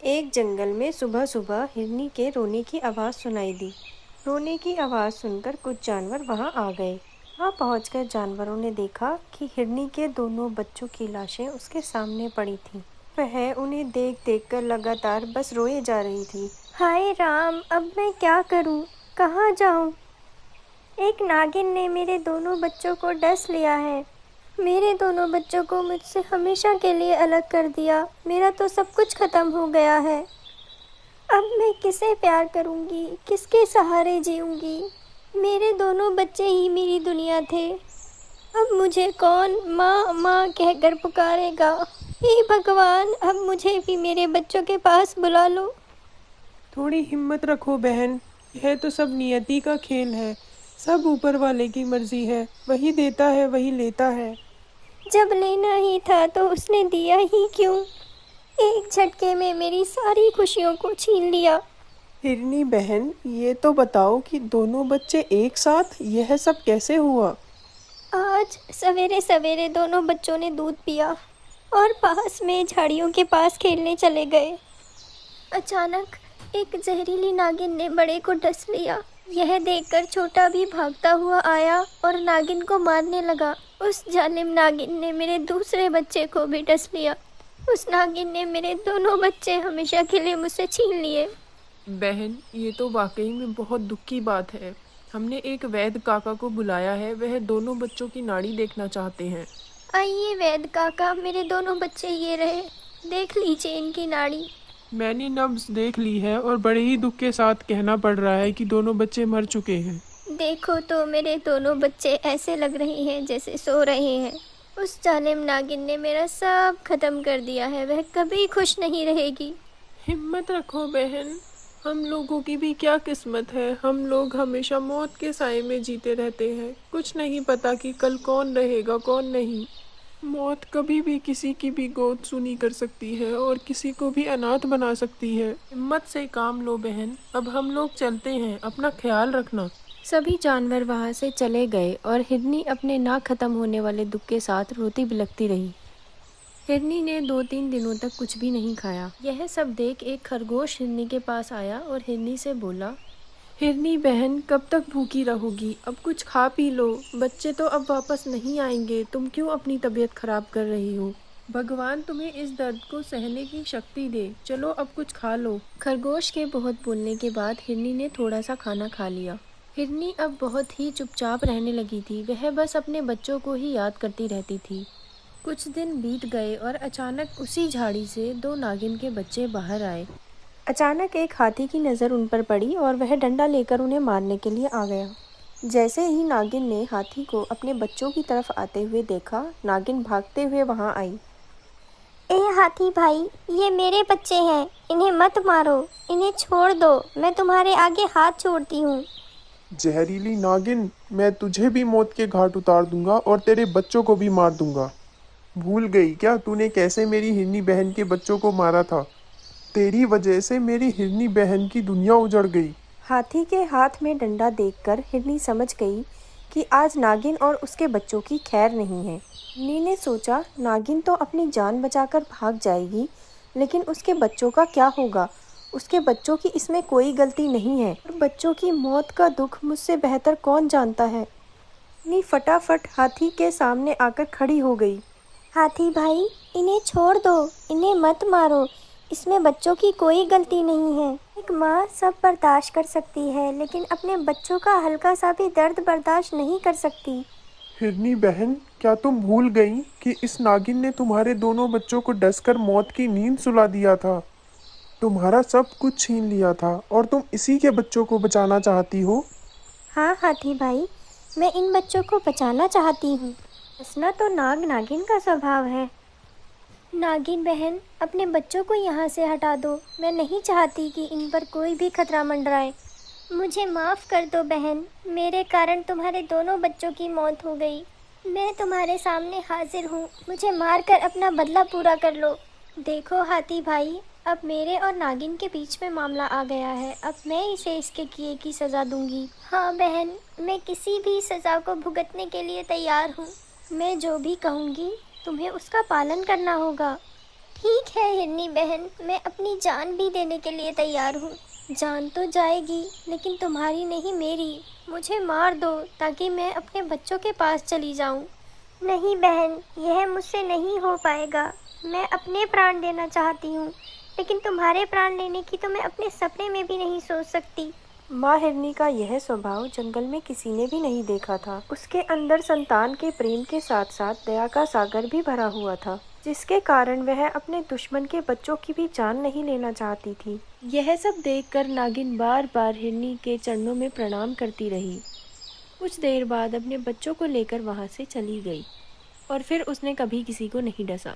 एक जंगल में सुबह सुबह हिरनी के रोने की आवाज़ सुनाई दी। रोने की आवाज़ सुनकर कुछ जानवर वहां आ गए। वहां पहुंचकर जानवरों ने देखा कि हिरनी के दोनों बच्चों की लाशें उसके सामने पड़ी थीं। वह उन्हें देख देख कर लगातार बस रोए जा रही थी। हाय राम, अब मैं क्या करूं? कहाँ जाऊं? एक नागिन ने मेरे दोनों बच्चों को डस लिया है। मेरे दोनों बच्चों को मुझसे हमेशा के लिए अलग कर दिया। मेरा तो सब कुछ खत्म हो गया है। अब मैं किसे प्यार करूंगी? किसके सहारे जीऊंगी? मेरे दोनों बच्चे ही मेरी दुनिया थे। अब मुझे कौन माँ माँ कहकर पुकारेगा? हे भगवान, अब मुझे भी मेरे बच्चों के पास बुला लो। थोड़ी हिम्मत रखो बहन, यह तो सब नियति का खेल है। सब ऊपर वाले की मर्जी है, वही देता है वही लेता है। जब लेना ही था तो उसने दिया ही क्यों? एक झटके में मेरी सारी खुशियों को छीन लिया। हिरनी बहन, ये तो बताओ कि दोनों बच्चे एक साथ, यह सब कैसे हुआ? आज सवेरे सवेरे दोनों बच्चों ने दूध पिया और पास में झाड़ियों के पास खेलने चले गए। अचानक एक जहरीली नागिन ने बड़े को डस लिया। यह देखकर छोटा भी भागता हुआ आया और नागिन को मारने लगा। उस जालिम नागिन ने मेरे दूसरे बच्चे को भी डस लिया। उस नागिन ने मेरे दोनों बच्चे हमेशा के लिए मुझसे छीन लिए। बहन, ये तो वाकई में बहुत दुख की बात है। हमने एक वैद्य काका को बुलाया है, वह दोनों बच्चों की नाड़ी देखना चाहते हैं। आइए वैद्य काका, मेरे दोनों बच्चे ये रहे, देख लीजिए इनकी नाड़ी। मैंने नब्ज देख ली है और बड़े ही दुख के साथ कहना पड़ रहा है कि दोनों बच्चे मर चुके हैं। देखो तो मेरे दोनों बच्चे ऐसे लग रहे हैं जैसे सो रहे हैं। उस जालिम नागिन ने मेरा सब खत्म कर दिया है। वह कभी खुश नहीं रहेगी। हिम्मत रखो बहन, हम लोगों की भी क्या किस्मत है। हम लोग हमेशा मौत के साए में जीते रहते हैं। कुछ नहीं पता कि कल कौन रहेगा कौन नहीं। मौत कभी भी किसी की भी गोद सूनी कर सकती है और किसी को भी अनाथ बना सकती है। हिम्मत से काम लो बहन, अब हम लोग चलते हैं, अपना ख्याल रखना। सभी जानवर वहां से चले गए और हिरनी अपने ना खत्म होने वाले दुख के साथ रोती बिलखती रही। हिरनी ने 2-3 दिनों तक कुछ भी नहीं खाया। यह सब देख एक खरगोश हिरनी के पास आया और हिरनी से बोला, हिरनी बहन, कब तक भूखी रहोगी? अब कुछ खा पी लो। बच्चे तो अब वापस नहीं आएंगे, तुम क्यों अपनी तबीयत खराब कर रही हो? भगवान तुम्हें इस दर्द को सहने की शक्ति दे। चलो अब कुछ खा लो। खरगोश के बहुत बोलने के बाद हिरनी ने थोड़ा सा खाना खा लिया। हिरनी अब बहुत ही चुपचाप रहने लगी थी। वह बस अपने बच्चों को ही याद करती रहती थी। कुछ दिन बीत गए और अचानक उसी झाड़ी से 2 नागिन के बच्चे बाहर आए। अचानक एक हाथी की नज़र उन पर पड़ी और वह डंडा लेकर उन्हें मारने के लिए आ गया। जैसे ही नागिन ने हाथी को अपने बच्चों की तरफ आते हुए देखा, नागिन भागते हुए वहां आई। ए हाथी भाई, ये मेरे बच्चे हैं, इन्हें मत मारो, इन्हें छोड़ दो, मैं तुम्हारे आगे हाथ जोड़ती हूँ। जहरीली नागिन, मैं तुझे भी मौत के घाट उतार दूंगा और तेरे बच्चों को भी मार दूंगा। भूल गई क्या तूने कैसे मेरी हिरनी बहन के बच्चों को मारा था? तेरी वजह से मेरी हिरनी बहन की दुनिया उजड़ गई। हाथी के हाथ में डंडा देखकर हिरनी समझ गई कि आज नागिन और उसके बच्चों की खैर नहीं है। हिरनी ने सोचा, नागिन तो अपनी जान बचाकर भाग जाएगी, लेकिन उसके बच्चों का क्या होगा? उसके बच्चों की इसमें कोई गलती नहीं है और बच्चों की मौत का दुख मुझसे बेहतर कौन जानता है। हिरनी फटाफट हाथी के सामने आकर खड़ी हो गई। हाथी भाई, इन्हें छोड़ दो, इन्हें मत मारो, इसमें बच्चों की कोई गलती नहीं है। एक माँ सब बर्दाश्त कर सकती है, लेकिन अपने बच्चों का हल्का सा भी दर्द बर्दाश्त नहीं कर सकती। हिरनी बहन, क्या तुम भूल गई कि इस नागिन ने तुम्हारे दोनों बच्चों को डसकर मौत की नींद सुला दिया था? तुम्हारा सब कुछ छीन लिया था और तुम इसी के बच्चों को बचाना चाहती हो? हाँ हाथी भाई, मैं इन बच्चों को बचाना चाहती हूँ। हंसना तो नाग नागिन का स्वभाव है। नागिन बहन, अपने बच्चों को यहाँ से हटा दो। मैं नहीं चाहती कि इन पर कोई भी खतरा मंडराए। मुझे माफ़ कर दो बहन, मेरे कारण तुम्हारे दोनों बच्चों की मौत हो गई। मैं तुम्हारे सामने हाजिर हूँ, मुझे मारकर अपना बदला पूरा कर लो। देखो हाथी भाई, अब मेरे और नागिन के बीच में मामला आ गया है। अब मैं इसे इसके किए की सज़ा दूंगी। हाँ बहन, मैं किसी भी सज़ा को भुगतने के लिए तैयार हूँ। मैं जो भी कहूँगी तुम्हें उसका पालन करना होगा। ठीक है हिरनी बहन, मैं अपनी जान भी देने के लिए तैयार हूँ। जान तो जाएगी लेकिन तुम्हारी नहीं मेरी। मुझे मार दो ताकि मैं अपने बच्चों के पास चली जाऊँ। नहीं बहन, यह मुझसे नहीं हो पाएगा। मैं अपने प्राण देना चाहती हूँ, लेकिन तुम्हारे प्राण लेने की तो मैं अपने सपने में भी नहीं सोच सकती। माँ हिरनी का यह स्वभाव जंगल में किसी ने भी नहीं देखा था। उसके अंदर संतान के प्रेम के साथ साथ दया का सागर भी भरा हुआ था, जिसके कारण वह अपने दुश्मन के बच्चों की भी जान नहीं लेना चाहती थी। यह सब देखकर नागिन बार बार हिरनी के चरणों में प्रणाम करती रही। कुछ देर बाद अपने बच्चों को लेकर वहाँ से चली गई और फिर उसने कभी किसी को नहीं डसा।